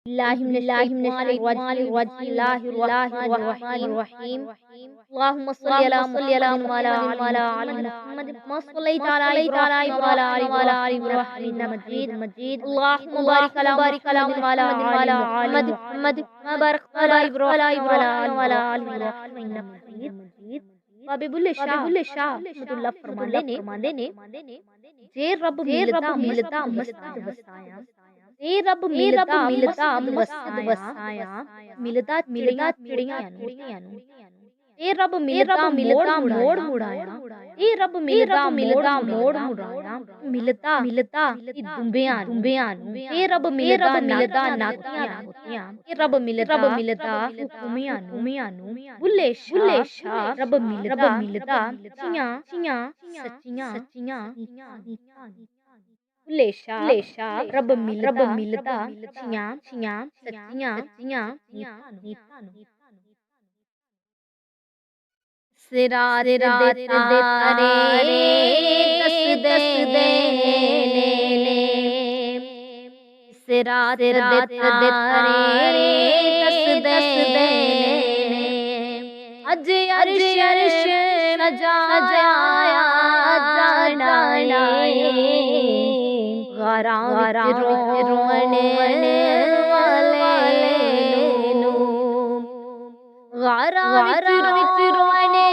बिस्मिल्लाहिर्रहमानिर्रहीम अल्लाहुम्मा सल्लि अला मुहम्मदिन व अला आलि मुहम्मद कमा सल्लैता अला इब्राहीम व अला आलि इब्राहीम इन्नका हमीदुम मजीद अल्लाहुम्मा बारिक अला मुहम्मदिन व अला आलि मुहम्मद कमा बारकता अला इब्राहीम व अला आलि इब्राहीम इन्नका हमीदुम मजीद। बाबे बुल्ले शाह रहमतुल्लाह फरमाते ने जे रब मिलता मस्त वसाया, ए रब मिलता मस्त वसाया, मिलता चिड़ियां नू, ए रब मिलता मोड़ मुड़ाया, ए रब मिलता मोड़ मुड़ाया, मिलता ई दुंबियां नू, ए रब मिलता नाकियां, ए रब मिलता हुकुमियां नू, बुल्ले शाह रब मिलता चियां सच्चियां लेशा रब मिलता छियां सच्चियां सिरात दे तारे दस दे सिरात दे तारे दस दे अज अर्श सजाया जाना गारा रोने वाले नू गारा रोने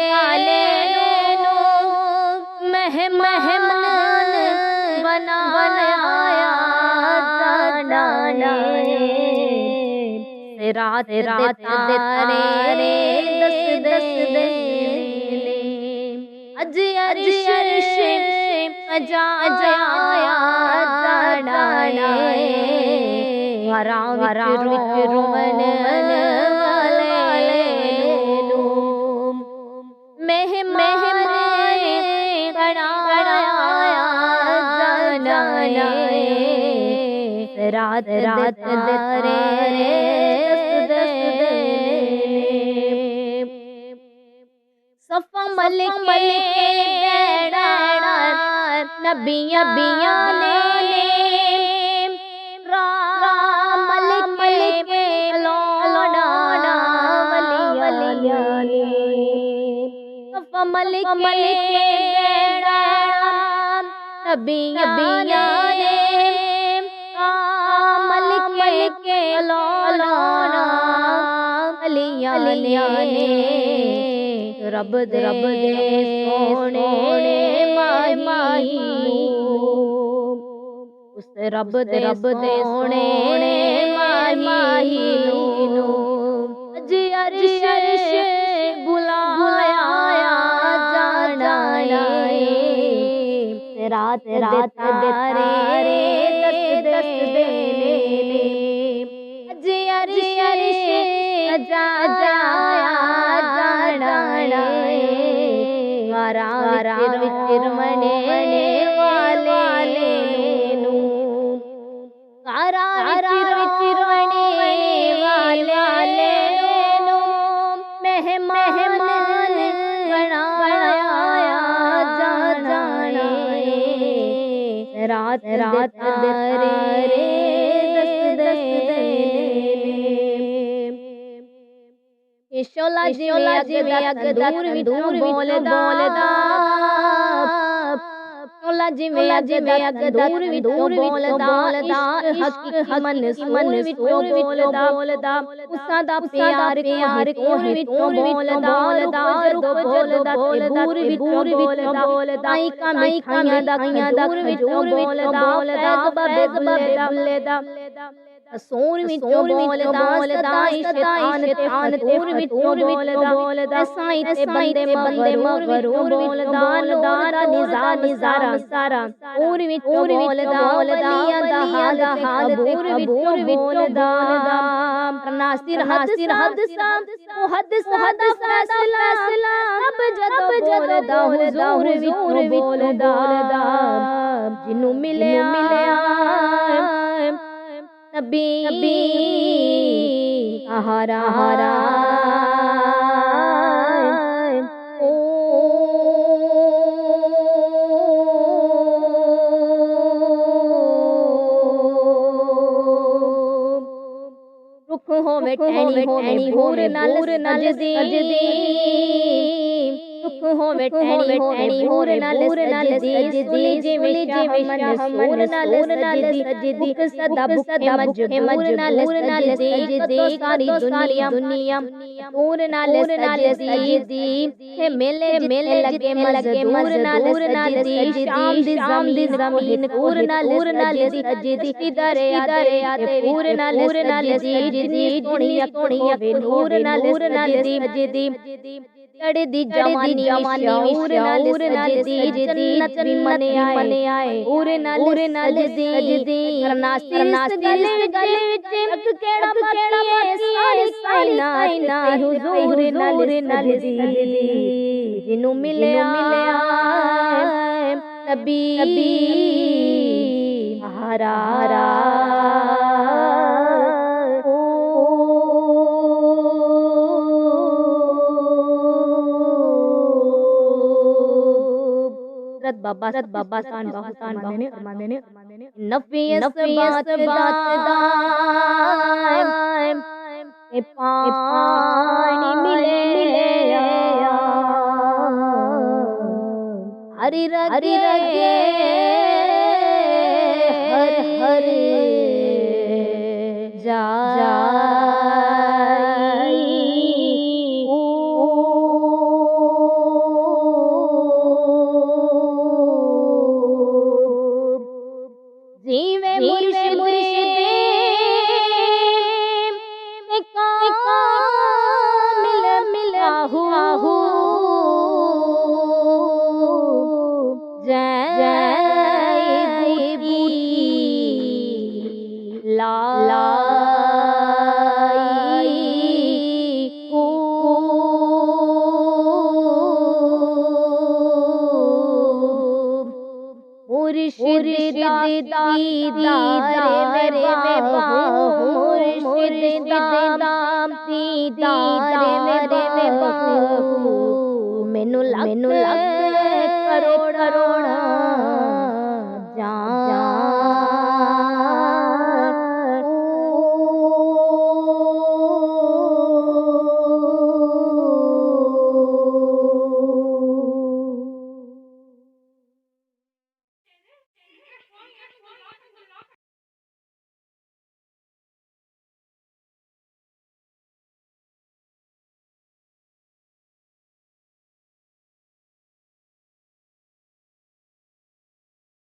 वाले नू मेहमान बनाया जाना रात तारे दस दे अज अर्श सजाया जाना गारा रोने वाले नू मेहमान बनाया जाना रात तारे सफा मलिक बेड़ा नबिया ने मलिक लौड़ा वलिया ने सफा मलिक बेड़ा नबिया ने मलिक लौड़ा वलिया ने रब दे सोने माही उस रब दे सोने माही नू अज अर्श बुलाया जाना रात तारे दस दे अज अर्श सजाया गारा रोने वाले नू गारा रोने वाले नू मेहमान बनाया जाना रात तारे दस शोला जिवे अग दूर बोलदा शोला जिवे अग दूर बोलदा इश्क मन विचों बोलदा उसा दा प्यार कोर विचों बोलदा रुख बोलदा दूर विचों बोलदा आई का मिठाइयां दा दूर विचों बोलदा पैग बुल्ले दा सोर विचों बोलदा शैतान दूर विचों बोलदा साईं ते बंदे मगरूर बोलदा नूरा निजारा दूर विचों बोलदा वलियां दा हाल कबूर बोलदा नासिर हद सा फैसला सब जद बोलदा हुजूर बोलदा जिन्नू मिलिया नबी हरा होवे टैनी भूर नाल सजदी सुख होवे टैनी भूर नाल सजदी जिवें शाह मन सूर नाल सजदी भुख सदा भुखे मजबूर नाल सजदी तो सारी दुनिया पूर नाल सजदी हे मेले लगे मजबूर नाल सजदी शाम दी जमीन पूर नाल सजदी दरिया ते पूर नाल सजदी सोनिया नूर नाल सजदी चढ़दी जवानी शऊर नाल सजदी जन्नत भी मन आए पूर नाल सजदी नासिर गले विच केड़ा बाकी साइना हुजूर नाल सजदी जिनु मिलया नबी हरा बाबा सान बहुतान नफियस बात दाम ए पानी मिले हरि रगे हर जा जीवे मुर्शिदे मिल आहू जय बूटी लाई मुर्शिद दीदार मेरे मुर्शिद दाम दीदार मेरे मैनू लग